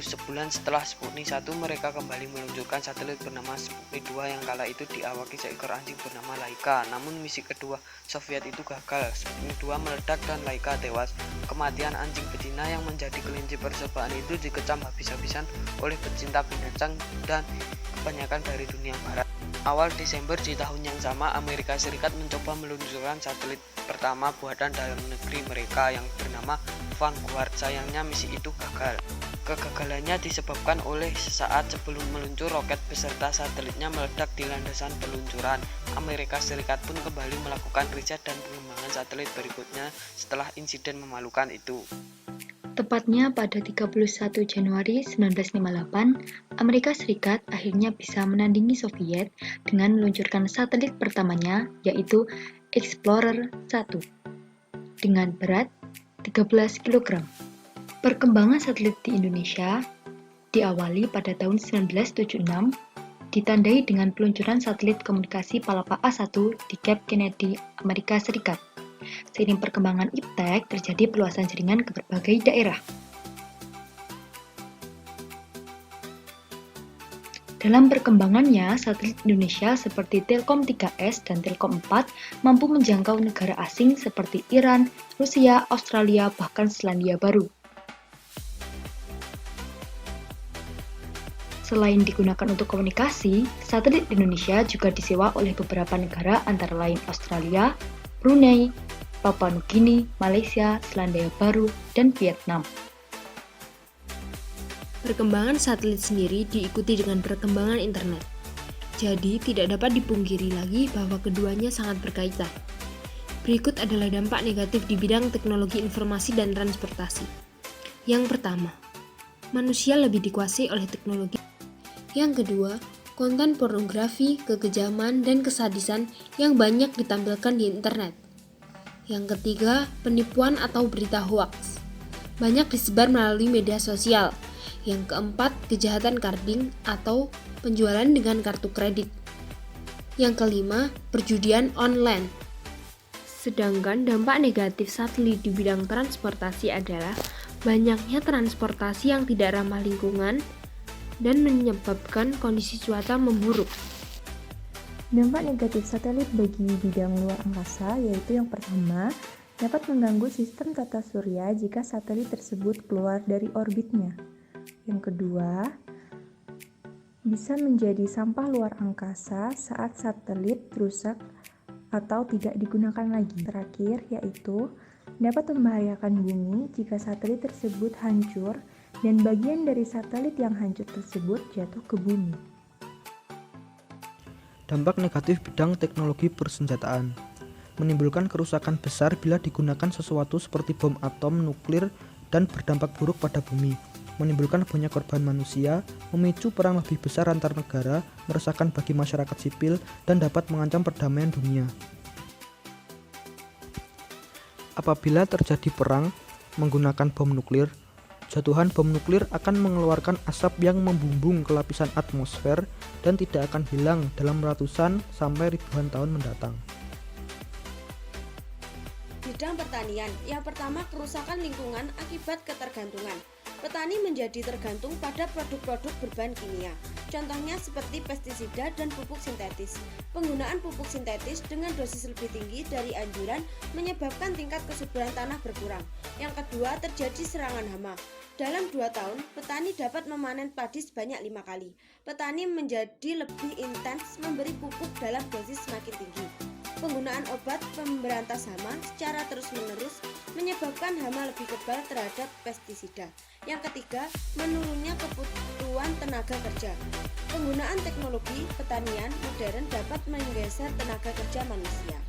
sebulan setelah Sputnik 1, mereka kembali meluncurkan satelit bernama Sputnik 2 yang kala itu diawaki seekor anjing bernama Laika. Namun misi kedua Soviet itu gagal. Sputnik 2 meledak dan Laika tewas. Kematian anjing betina yang menjadi kelinci percobaan itu dikecam habis-habisan oleh pecinta binatang dan kebanyakan dari dunia barat. Awal Desember di tahun yang sama, Amerika Serikat mencoba meluncurkan satelit pertama buatan dalam negeri mereka yang bernama Vanguard. Sayangnya misi itu gagal. Kegagalannya disebabkan oleh sesaat sebelum meluncur, roket beserta satelitnya meledak di landasan peluncuran. Amerika Serikat pun kembali melakukan riset dan pengembangan satelit berikutnya setelah insiden memalukan itu. Tepatnya pada 31 Januari 1958, Amerika Serikat akhirnya bisa menandingi Soviet dengan meluncurkan satelit pertamanya, yaitu Explorer 1, dengan berat 13 kg. Perkembangan satelit di Indonesia diawali pada tahun 1976, ditandai dengan peluncuran satelit komunikasi Palapa A1 di Cape Kennedy, Amerika Serikat. Seiring perkembangan iptek, terjadi perluasan jaringan ke berbagai daerah. Dalam perkembangannya, satelit Indonesia seperti Telkom 3S dan Telkom 4 mampu menjangkau negara asing seperti Iran, Rusia, Australia, bahkan Selandia Baru. Selain digunakan untuk komunikasi, satelit Indonesia juga disewa oleh beberapa negara antara lain Australia, Brunei, Papua Nugini, Malaysia, Selandia Baru, dan Vietnam. Perkembangan satelit sendiri diikuti dengan perkembangan internet. Jadi, tidak dapat dipungkiri lagi bahwa keduanya sangat berkaitan. Berikut adalah dampak negatif di bidang teknologi informasi dan transportasi. Yang pertama, manusia lebih dikuasai oleh teknologi. Yang kedua, konten pornografi, kekejaman, dan kesadisan yang banyak ditampilkan di internet. Yang ketiga, penipuan atau berita hoaks. Banyak disebar melalui media sosial. Yang keempat, kejahatan carding atau penjualan dengan kartu kredit. Yang kelima, perjudian online. Sedangkan dampak negatif satelit di bidang transportasi adalah banyaknya transportasi yang tidak ramah lingkungan dan menyebabkan kondisi cuaca memburuk. Dampak negatif satelit bagi bidang luar angkasa yaitu yang pertama, dapat mengganggu sistem tata surya jika satelit tersebut keluar dari orbitnya. Yang kedua, bisa menjadi sampah luar angkasa saat satelit rusak atau tidak digunakan lagi. Terakhir, yaitu dapat membahayakan bumi jika satelit tersebut hancur dan bagian dari satelit yang hancur tersebut jatuh ke bumi. Dampak negatif bidang teknologi persenjataan menimbulkan kerusakan besar bila digunakan sesuatu seperti bom atom, nuklir, dan berdampak buruk pada bumi, menimbulkan banyak korban manusia, memicu perang lebih besar antar negara, meresahkan bagi masyarakat sipil, dan dapat mengancam perdamaian dunia. Apabila terjadi perang menggunakan bom nuklir, jatuhan bom nuklir akan mengeluarkan asap yang membumbung ke lapisan atmosfer dan tidak akan hilang dalam ratusan sampai ribuan tahun mendatang. Bidang pertanian, yang pertama kerusakan lingkungan akibat ketergantungan. Petani menjadi tergantung pada produk-produk berbahan kimia, contohnya seperti pestisida dan pupuk sintetis. Penggunaan pupuk sintetis dengan dosis lebih tinggi dari anjuran menyebabkan tingkat kesuburan tanah berkurang. Yang kedua, terjadi serangan hama. Dalam 2 tahun, petani dapat memanen padi sebanyak 5 kali. Petani menjadi lebih intens memberi pupuk dalam dosis semakin tinggi. Penggunaan obat pemberantas hama secara terus-menerus menyebabkan hama lebih kebal terhadap pestisida. Yang ketiga, menurunnya kebutuhan tenaga kerja. Penggunaan teknologi pertanian modern dapat menggeser tenaga kerja manusia.